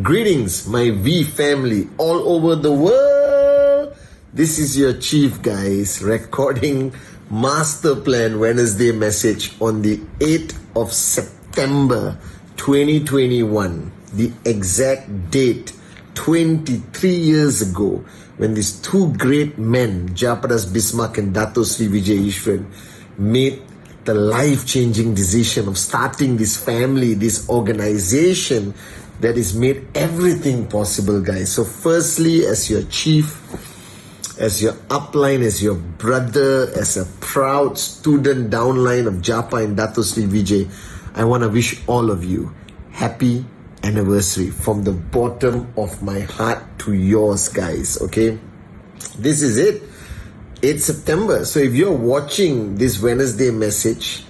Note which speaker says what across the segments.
Speaker 1: Greetings, my V family all over the world. This is your chief, guys, recording Master Plan Wednesday message on the 8th of September 2021. The exact date, 23 years ago, when these two great men, Jayaprakash Bismarck and Dato Sri Vijay Ishwaran, made the life-changing decision of starting this family, this organization that has made everything possible, guys. So firstly, as your chief, as your upline, as your brother, as a proud student downline of Japa and Dato Sri Vijay, I want to wish all of you happy anniversary from the bottom of my heart to yours, guys, okay? This is it. 8 September. So if you're watching this Wednesday message,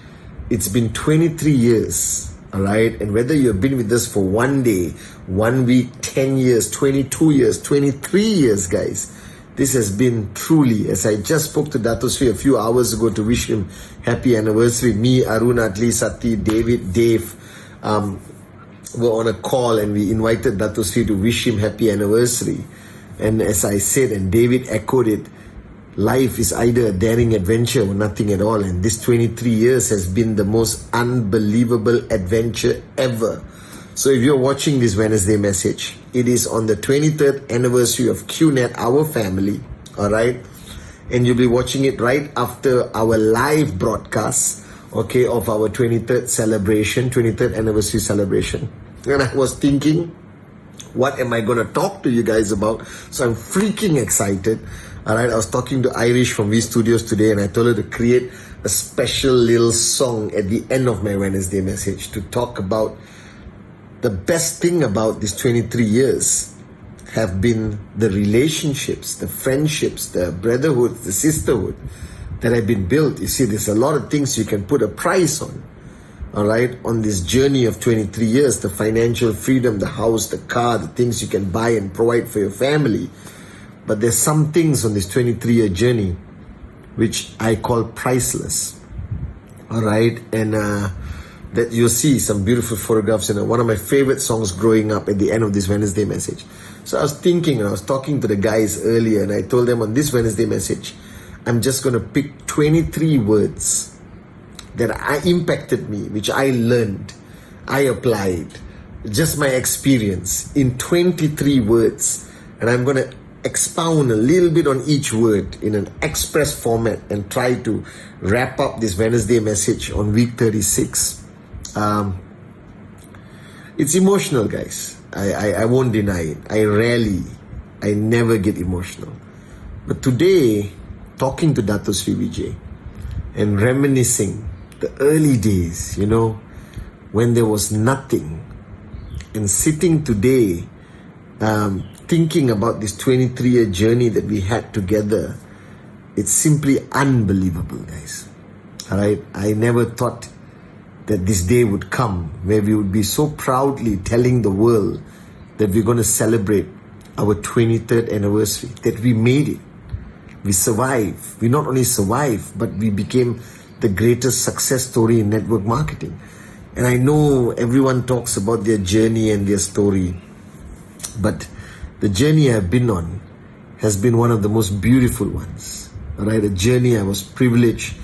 Speaker 1: it's been 23 years. All right, and whether you've been with us for 1 day, 1 week, 10 years, 22 years, 23 years, guys, this has been truly, as I just spoke to Dato Sri a few hours ago to wish him happy anniversary. Me, Arun, Atli, Sati, David, Dave were on a call and we invited Dato Sri to wish him happy anniversary. And as I said, and David echoed it, life is either a daring adventure or nothing at all, and this 23 years has been the most unbelievable adventure ever. So if you're watching this Wednesday message, it is on the 23rd anniversary of QNET, our family, all right? And you'll be watching it right after our live broadcast, okay, of our 23rd celebration, 23rd anniversary celebration. And I was thinking, what am I going to talk to you guys about? So I'm freaking excited. Alright, I was talking to Irish from V Studios today and I told her to create a special little song at the end of my Wednesday message to talk about the best thing about these 23 years have been the relationships, the friendships, the brotherhood, the sisterhood that have been built. You see, there's a lot of things you can put a price on. Alright, on this journey of 23 years, the financial freedom, the house, the car, the things you can buy and provide for your family. But there's some things on this 23-year journey which I call priceless. All right, and that you'll see some beautiful photographs in one of my favorite songs growing up at the end of this Wednesday message. So I was thinking, I was talking to the guys earlier, and I told them on this Wednesday message, I'm just going to pick 23 words that impacted me, which I learned, I applied, just my experience in 23 words, and I'm going to expound a little bit on each word in an express format and try to wrap up this Wednesday message on week 36. It's emotional, guys. I won't deny it. I never get emotional. But today, talking to Dato Sri Vijay and reminiscing the early days, you know, when there was nothing, and sitting today thinking about this 23-year journey that we had together, it's simply unbelievable, guys. All right, I never thought that this day would come where we would be so proudly telling the world that we're going to celebrate our 23rd anniversary, that we made it. We survived. We not only survived, but we became the greatest success story in network marketing. And I know everyone talks about their journey and their story, but the journey I've been on has been one of the most beautiful ones. All right, a journey I was privileged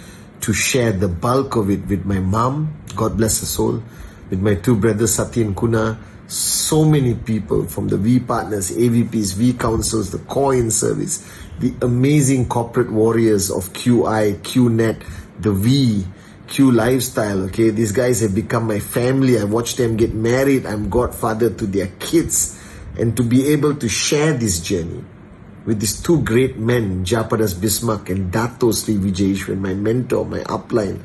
Speaker 1: to share the bulk of it with my mom, God bless her soul, with my two brothers, Sati and Kuna, so many people from the V partners, AVPs, V councils, the core in service, the amazing corporate warriors of QI, QNET, The V, Q lifestyle, okay? These guys have become my family. I watched them get married. I'm godfather to their kids. And to be able to share this journey with these two great men, Japadas Bismarck and Dato Sri Vijayeshwan, my mentor, my upline,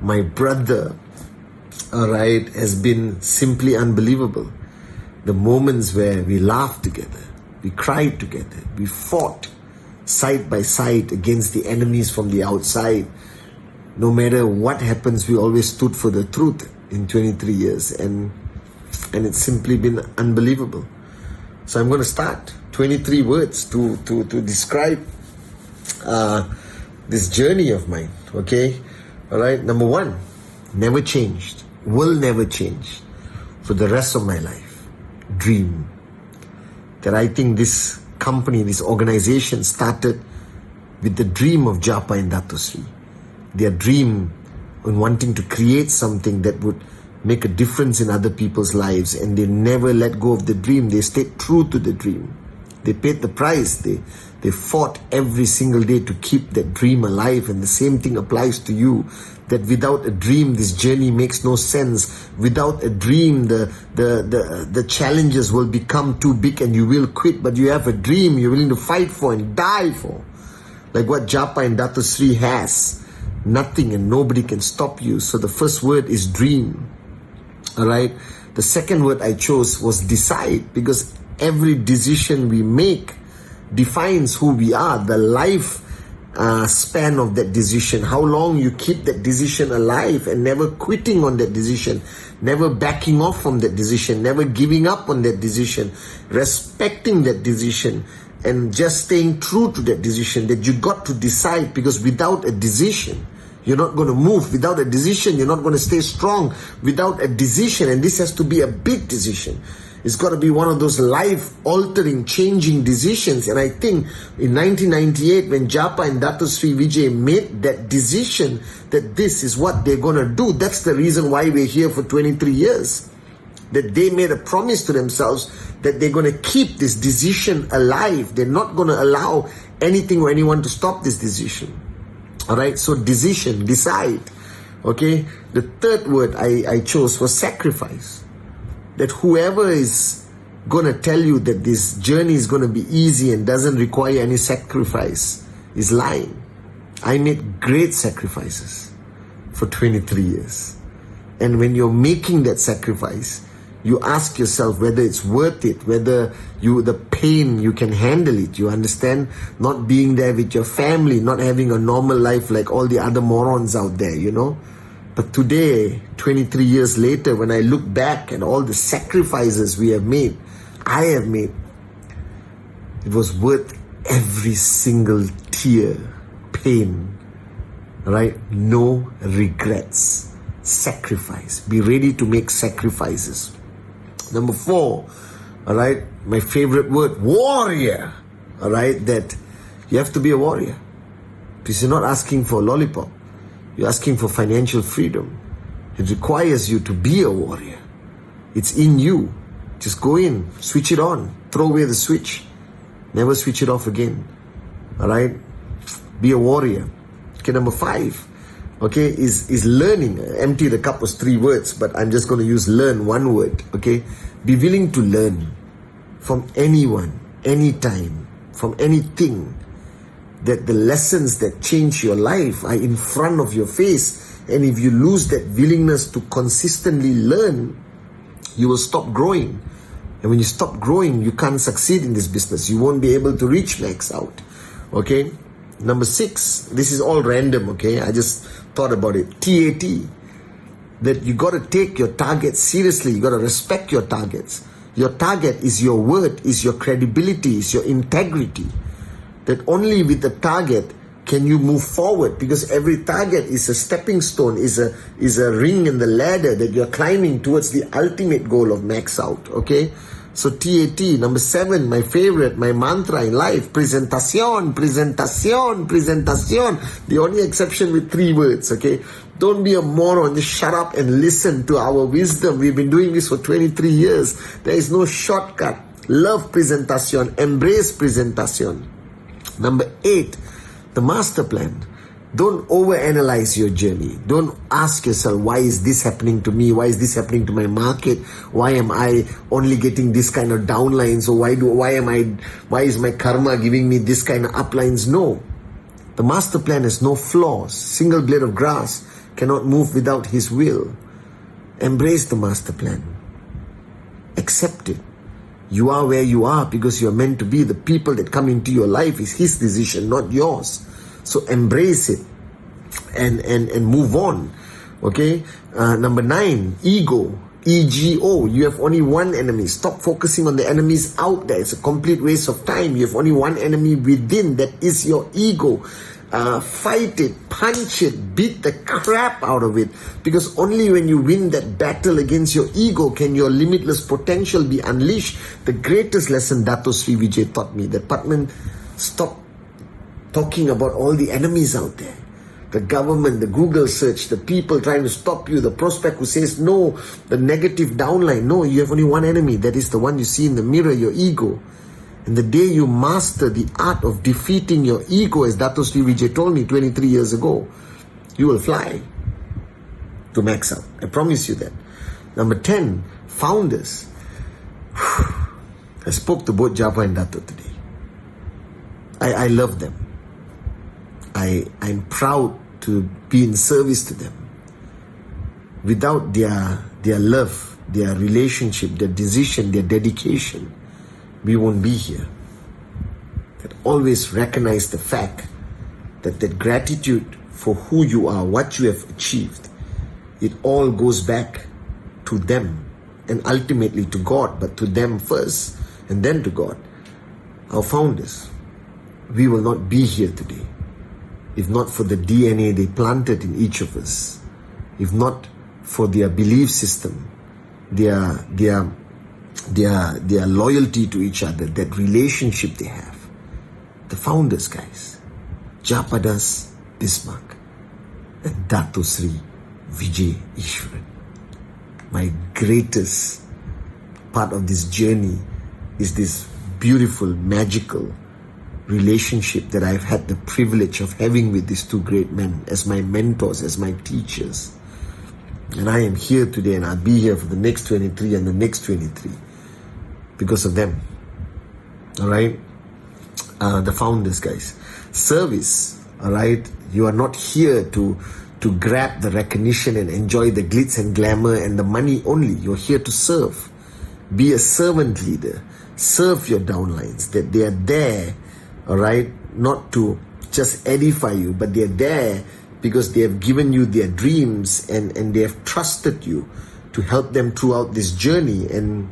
Speaker 1: my brother, all right, has been simply unbelievable. The moments where we laughed together, we cried together, we fought side by side against the enemies from the outside. No matter what happens, we always stood for the truth in 23 years, and it's simply been unbelievable. So I'm going to start 23 words to describe this journey of mine, okay? All right, number one, never changed, will never change for the rest of my life. Dream. That I think this company, this organization started with the dream of Japa and Dato Sri. Their dream on wanting to create something that would make a difference in other people's lives, and they never let go of the dream. They stayed true to the dream. They paid the price. They fought every single day to keep that dream alive, and the same thing applies to you. That without a dream, this journey makes no sense. Without a dream, the challenges will become too big and you will quit. But you have a dream you're willing to fight for and die for. Like what Japa and Dato Sri has. Nothing and nobody can stop you. So the first word is dream. Alright? The second word I chose was decide, because every decision we make defines who we are. The life span of that decision, how long you keep that decision alive and never quitting on that decision, never backing off from that decision, never giving up on that decision, respecting that decision, and just staying true to that decision. That you got to decide, because without a decision you're not going to move. Without a decision you're not going to stay strong. Without a decision, and this has to be a big decision, it's got to be one of those life-altering, changing decisions. And I think in 1998, when Japa and Dato Sri Vijay made that decision that this is what they're going to do, that's the reason why we're here for 23 years. That they made a promise to themselves that they're going to keep this decision alive. They're not going to allow anything or anyone to stop this decision. All right, so decision, decide. Okay, the third word I chose was sacrifice. That whoever is going to tell you that this journey is going to be easy and doesn't require any sacrifice is lying. I made great sacrifices for 23 years. And when you're making that sacrifice, you ask yourself whether it's worth it, whether the pain, you can handle it. You understand? Not being there with your family, not having a normal life like all the other morons out there, you know. But today, 23 years later, when I look back at all the sacrifices we have made, I have made, it was worth every single tear, pain, right? No regrets. Sacrifice. Be ready to make sacrifices. Number 4, all right, my favorite word, warrior. All right, that you have to be a warrior. Because you're not asking for a lollipop. You're asking for financial freedom. It requires you to be a warrior. It's in you. Just go in, switch it on, throw away the switch. Never switch it off again. All right? Be a warrior. Okay, number 5, okay, is learning. Empty the cup was 3 words, but I'm just going to use learn, 1 word. Okay? Be willing to learn from anyone, anytime, from anything. That the lessons that change your life are in front of your face. And if you lose that willingness to consistently learn, you will stop growing. And when you stop growing, you can't succeed in this business. You won't be able to reach max out. Okay? Number 6, this is all random, okay? I just thought about it. TAT. That you got to take your targets seriously. You got to respect your targets. Your target is your word, is your credibility, is your integrity. That only with the target can you move forward, because every target is a stepping stone, is a ring in the ladder that you're climbing towards the ultimate goal of max out. Okay, so TAT. Number 7, my favorite, my mantra in life, presentación, presentación, presentación. The only exception with 3 words. Okay, don't be a moron, just shut up and listen to our wisdom. We've been doing this for 23 years. There is no shortcut. Love presentación, embrace presentación. Number 8, the master plan. Don't overanalyze your journey. Don't ask yourself, why is this happening to me? Why is this happening to my market? Why am I only getting this kind of downlines? Or why is my karma giving me this kind of uplines? No. The master plan has no flaws. Single blade of grass cannot move without his will. Embrace the master plan. Accept it. You are where you are because you are meant to be. The people that come into your life is his decision, not yours. So embrace it and move on. Okay. Number 9, ego. EGO. You have only one enemy. Stop focusing on the enemies out there. It's a complete waste of time. You have only one enemy within. That is your ego. Fight it, punch it, beat the crap out of it. Because only when you win that battle against your ego can your limitless potential be unleashed. The greatest lesson Dato Sri Vijay taught me, that Pathman, stop talking about all the enemies out there. The government, the Google search, the people trying to stop you, the prospect who says no, the negative downline. No, you have only one enemy. That is the one you see in the mirror, your ego. And the day you master the art of defeating your ego, as Dato Sri Vijay told me 23 years ago, you will fly to max out. I promise you that. Number 10, founders. I spoke to both Japa and Dato today. I love them. I'm proud to be in service to them. Without their love, their relationship, their decision, their dedication, we won't be here. That always recognize the fact that gratitude for who you are, what you have achieved, it all goes back to them and ultimately to God, but to them first and then to God. Our founders, we will not be here today if not for the DNA they planted in each of us, if not for their belief system, their loyalty to each other, that relationship they have. The founders, guys, Japadas Bismarck and Dato Sri Vijay Ishwaran. My greatest part of this journey is this beautiful, magical relationship that I've had the privilege of having with these two great men as my mentors, as my teachers. And I am here today, and I'll be here for the next 23 and the next 23 because of them. All right? The founders, guys. Service, all right? You are not here to grab the recognition and enjoy the glitz and glamour and the money only. You're here to serve. Be a servant leader. Serve your downlines. That they are there, all right, not to just edify you, but they're there because they have given you their dreams and they have trusted you to help them throughout this journey. And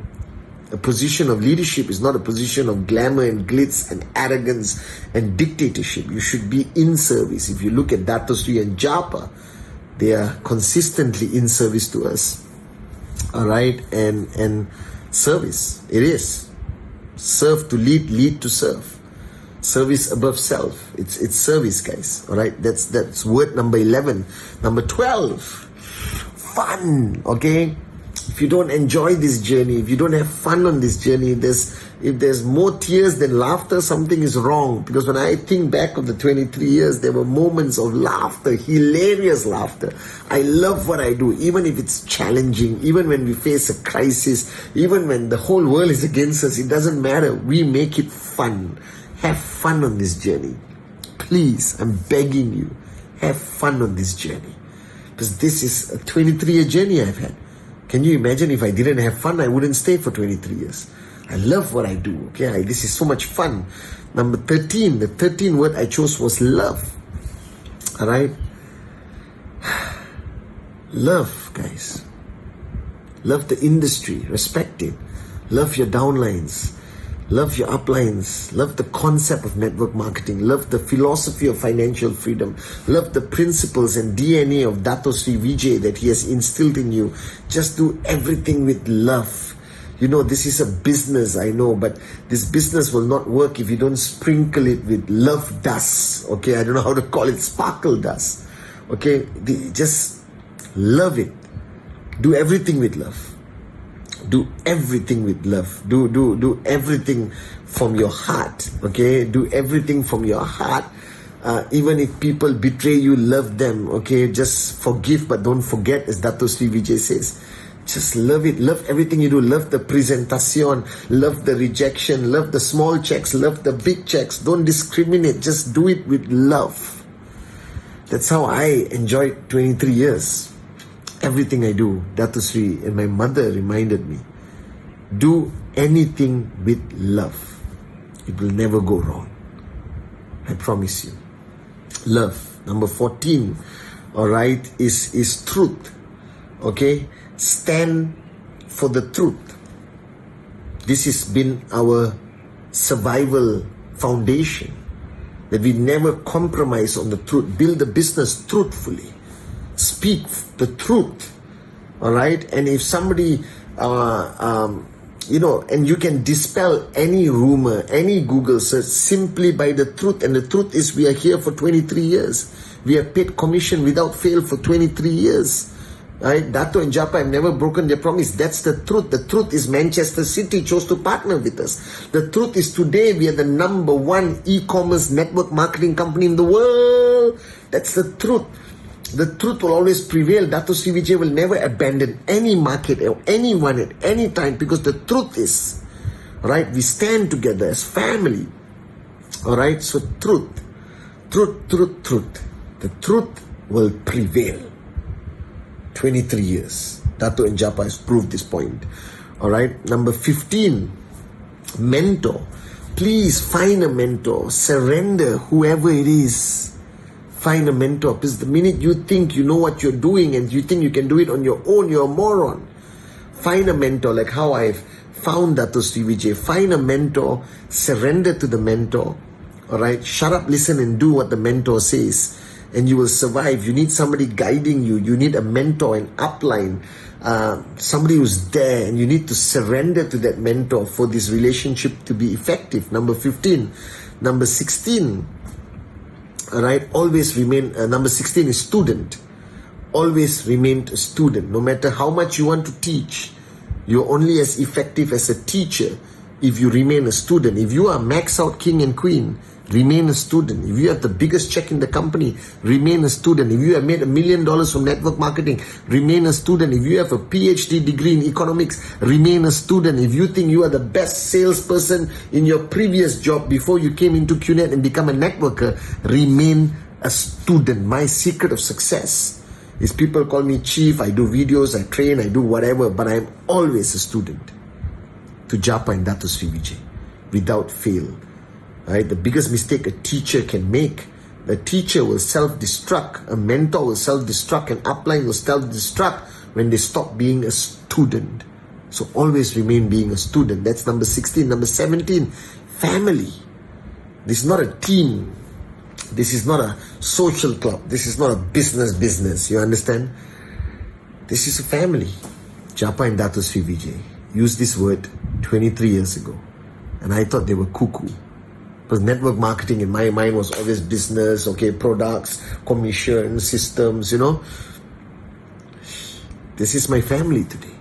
Speaker 1: a position of leadership is not a position of glamour and glitz and arrogance and dictatorship. You should be in service. If you look at Dato Sri and Japa, they are consistently in service to us. All right, and service, it is. Serve to lead, lead to serve. Service above self. It's service, guys. All right, that's word number 11. Number 12, fun. Okay, if you don't enjoy this journey, if you don't have fun on this journey, if there's more tears than laughter, something is wrong. Because when I think back of the 23 years, there were moments of laughter, hilarious laughter. I love what I do, even if it's challenging, even when we face a crisis, even when the whole world is against us, it doesn't matter. We make it fun. Have fun on this journey. Please, I'm begging you, have fun on this journey. Because this is a 23-year journey I've had. Can you imagine if I didn't have fun, I wouldn't stay for 23 years. I love what I do, okay? This is so much fun. Number 13, the 13th word I chose was love. All right? Love, guys. Love the industry, respect it. Love your downlines. Love your uplines. Love the concept of network marketing. Love the philosophy of financial freedom. Love the principles and DNA of Dato Sri Vijay that he has instilled in you. Just do everything with love. You know, this is a business, I know, but this business will not work if you don't sprinkle it with love dust. Okay, I don't know how to call it, sparkle dust. Okay, just love it. Do everything with love. Do everything with love. Do everything from your heart. Okay, do everything from your heart. Even if people betray you, love them, okay? Just forgive but don't forget, as Dato Sri Vijay says. Just love it. Love everything you do. Love the presentation. Love the rejection. Love the small checks. Love the big checks. Don't discriminate. Just do it with love. That's how I enjoyed 23 years. Everything I do, Dato Sri and my mother reminded me, do anything with love. It will never go wrong. I promise you. Love. Number 14, all right, is truth. Okay? Stand for the truth. This has been our survival foundation, that we never compromise on the truth. Build the business truthfully. Speak the truth. All right? And if somebody, and you can dispel any rumor, any Google search simply by the truth. And the truth is, we are here for 23 years. We have paid commission without fail for 23 years. Right? Dato and Japa have never broken their promise. That's the truth. The truth is Manchester City chose to partner with us. The truth is today we are the number one e-commerce network marketing company in the world. That's the truth. The truth will always prevail. Dato Sri Vijay will never abandon any market or anyone at any time, because the truth is, right, we stand together as family. Alright, so truth. The truth will prevail. 23 years. Dato and Japa has proved this point. Alright, number 15, mentor. Please find a mentor. Surrender whoever it is. Find a mentor, because the minute you think you know what you're doing and you think you can do it on your own, you're a moron. Find a mentor, like how I've found Dato Sri Vijay. Find a mentor, surrender to the mentor. Alright, shut up, listen and do what the mentor says, and you will survive. You need somebody guiding you. You need a mentor, an upline, somebody who's there, and you need to surrender to that mentor for this relationship to be effective. Number 15. Number 16, alright, always remain, number 16 is student. Always remain a student. No matter how much you want to teach, you're only as effective as a teacher if you remain a student. If you are max out king and queen, remain a student. If you have the biggest check in the company, remain a student. If you have made $1 million from network marketing, remain a student. If you have a PhD degree in economics, remain a student. If you think you are the best salesperson in your previous job before you came into QNET and become a networker, remain a student. My secret of success is people call me chief, I do videos, I train, I do whatever, but I'm always a student. To Japa and Dato Sri Vijay, without fail. Right? The biggest mistake a teacher can make, a teacher will self-destruct, a mentor will self-destruct, an upline will self-destruct when they stop being a student. So always remain being a student. That's number 16. Number 17, family. This is not a team. This is not a social club. This is not a business. You understand? This is a family. Japa and Dato Sri Vijay used this word 23 years ago, and I thought they were cuckoo. Because network marketing in my mind was always business, okay, products, commission, systems, This is my family today.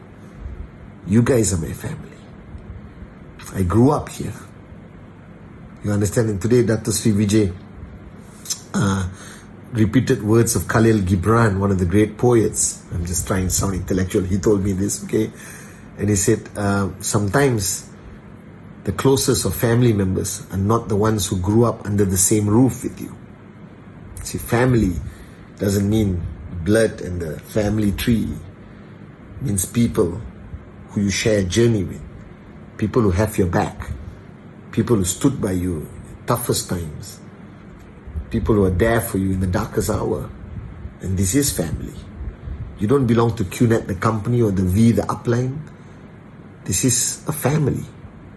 Speaker 1: You guys are my family. I grew up here. You understand? And today, Dato Sri Vijay repeated words of Khalil Gibran, one of the great poets. I'm just trying to sound intellectual. He told me this, okay? And he said, sometimes the closest of family members are not the ones who grew up under the same roof with you. See, family doesn't mean blood and the family tree. It means people who you share a journey with, people who have your back, people who stood by you in toughest times, people who are there for you in the darkest hour. And this is family. You don't belong to QNET, the company, or the V, the upline. This is a family.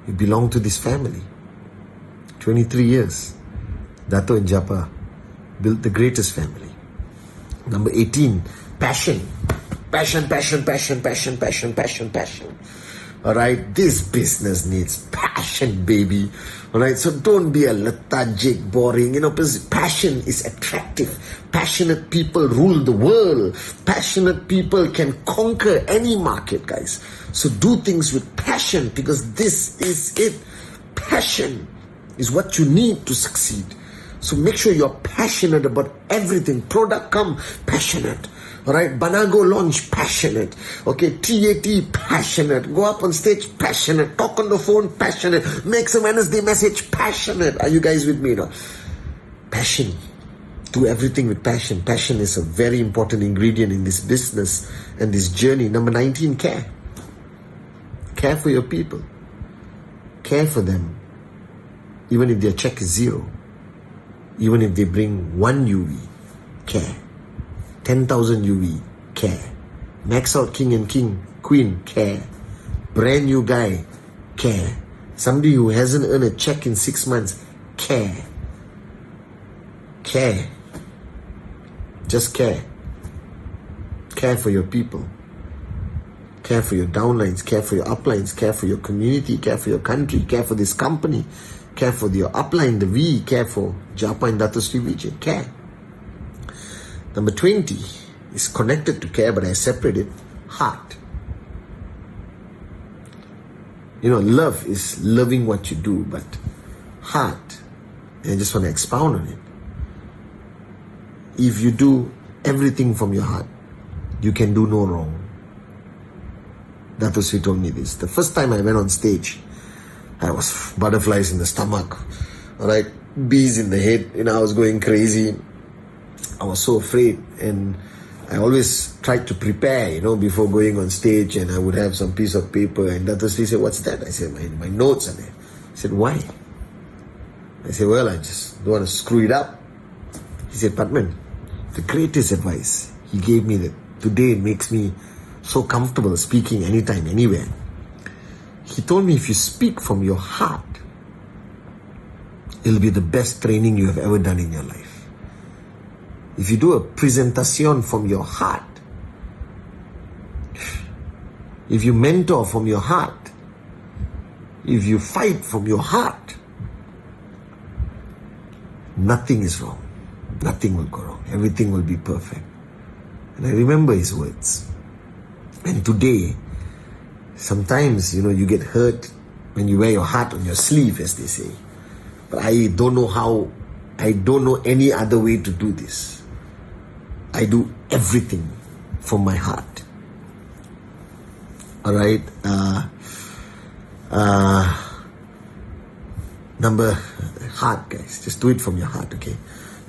Speaker 1: You belong to this family. 23 years. Dato and Japa built the greatest family. Number 18, passion. Passion. Alright, this business needs passion, baby. Alright, so don't be a lethargic, boring. Passion is attractive. Passionate people rule the world. Passionate people can conquer any market, guys. So do things with passion, because this is it. Passion is what you need to succeed. So make sure you're passionate about everything. Product come, passionate. Alright, Banago launch, passionate. Okay, TAT, passionate. Go up on stage, passionate. Talk on the phone, passionate. Make some Wednesday message, passionate. Are you guys with me now? Passion. Do everything with passion. Passion is a very important ingredient in this business and this journey. Number 19, care. Care for your people. Care for them. Even if their check is 0. Even if they bring 1 UV, care. 10,000 UV, care. Max out king and queen, care. Brand new guy, care. Somebody who hasn't earned a check in 6 months, care. Care. Just care. Care for your people. Care for your downlines, care for your uplines, care for your community, care for your country, care for this company, care for your upline, the V, care for Japa and Dato Sri Vijay, care. Number 20 is connected to care, but I separate it, heart. You know, love is loving what you do, but heart, and I just want to expound on it. If you do everything from your heart, you can do no wrong. Dato Sri told me this. The first time I went on stage, I was butterflies in the stomach, alright, bees in the head, I was going crazy. I was so afraid, and I always tried to prepare, before going on stage, and I would have some piece of paper, and Dato Sri said, "What's that?" I said, my notes are there. He said, "Why?" I said, "Well, I just don't want to screw it up." He said, "Pathman, the greatest advice he gave me that today makes me so comfortable speaking anytime, anywhere. He told me, if you speak from your heart, it'll be the best training you have ever done in your life. If you do a presentation from your heart, if you mentor from your heart, if you fight from your heart, nothing is wrong. Nothing will go wrong. Everything will be perfect." And I remember his words. And today, sometimes, you get hurt when you wear your heart on your sleeve, as they say. But I don't know any other way to do this. I do everything from my heart. Alright, number, heart, guys, just do it from your heart, okay?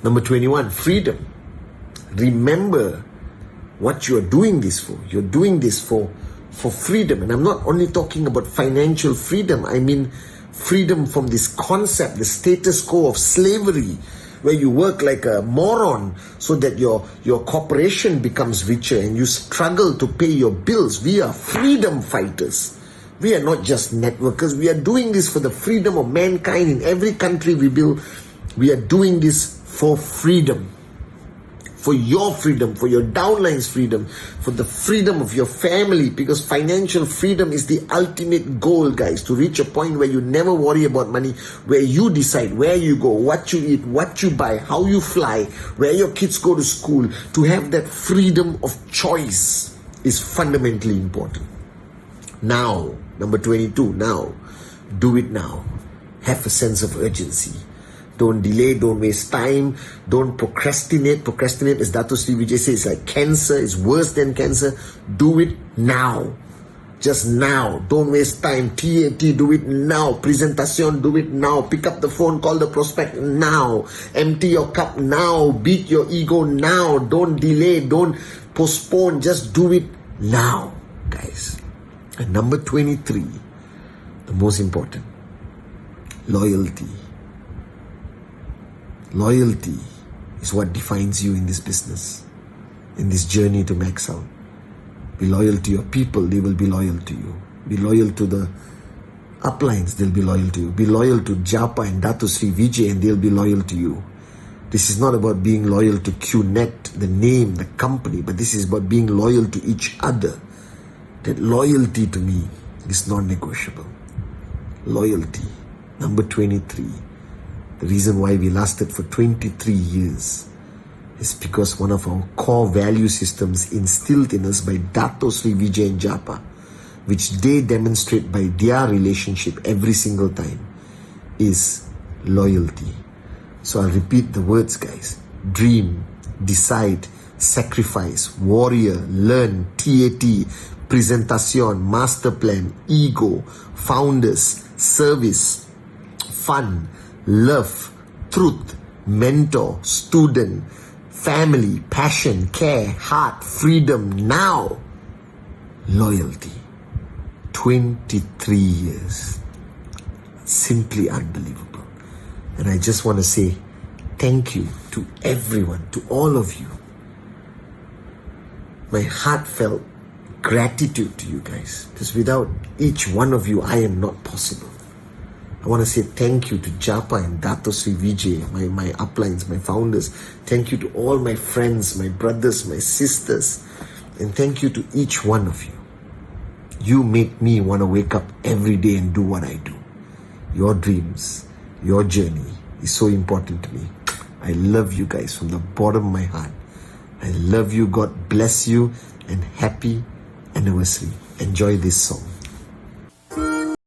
Speaker 1: Number 21, freedom. Remember what you are doing this for. You're doing this for freedom. And I'm not only talking about financial freedom. I mean freedom from this concept, the status quo of slavery, where you work like a moron so that your corporation becomes richer and you struggle to pay your bills. We are freedom fighters. We are not just networkers. We are doing this for the freedom of mankind in every country we build. We are doing this for freedom. For your freedom, for your downline's freedom, for the freedom of your family, because financial freedom is the ultimate goal, guys, to reach a point where you never worry about money, where you decide where you go, what you eat, what you buy, how you fly, where your kids go to school. To have that freedom of choice is fundamentally important. Now, number 22, now, do it now. Have a sense of urgency. Don't delay, don't waste time, don't procrastinate. Procrastinate, as Dato Sri Vijay says, is like cancer, it's worse than cancer. Do it now. Just now. Don't waste time. TAT, do it now. Presentation, do it now. Pick up the phone, call the prospect now. Empty your cup now. Beat your ego now. Don't delay, don't postpone. Just do it now, guys. And number 23, the most important, loyalty. Loyalty is what defines you in this business, in this journey to max out. Be loyal to your people, they will be loyal to you. Be loyal to the uplines, they'll be loyal to you. Be loyal to Japa and Dato Sri Vijay, and they'll be loyal to you. This is not about being loyal to QNET, the name, the company, but this is about being loyal to each other. That loyalty to me is non-negotiable. Loyalty. Number 23. The reason why we lasted for 23 years is because one of our core value systems instilled in us by Dato Sri Vijay and Japa, which they demonstrate by their relationship every single time, is loyalty. So I'll repeat the words, guys. Dream, decide, sacrifice, warrior, learn, TAT, presentation, master plan, ego, founders, service, fun, love, truth, mentor, student, family, passion, care, heart, freedom, now, loyalty. 23 years. Simply unbelievable. And I just want to say thank you to everyone, to all of you. My heartfelt gratitude to you guys, because without each one of you, I am not possible. I want to say thank you to Japa and Dato Sri Vijay, my uplines, my founders. Thank you to all my friends, my brothers, my sisters. And thank you to each one of you. You make me want to wake up every day and do what I do. Your dreams, your journey is so important to me. I love you guys from the bottom of my heart. I love you. God bless you, and happy anniversary. Enjoy this song.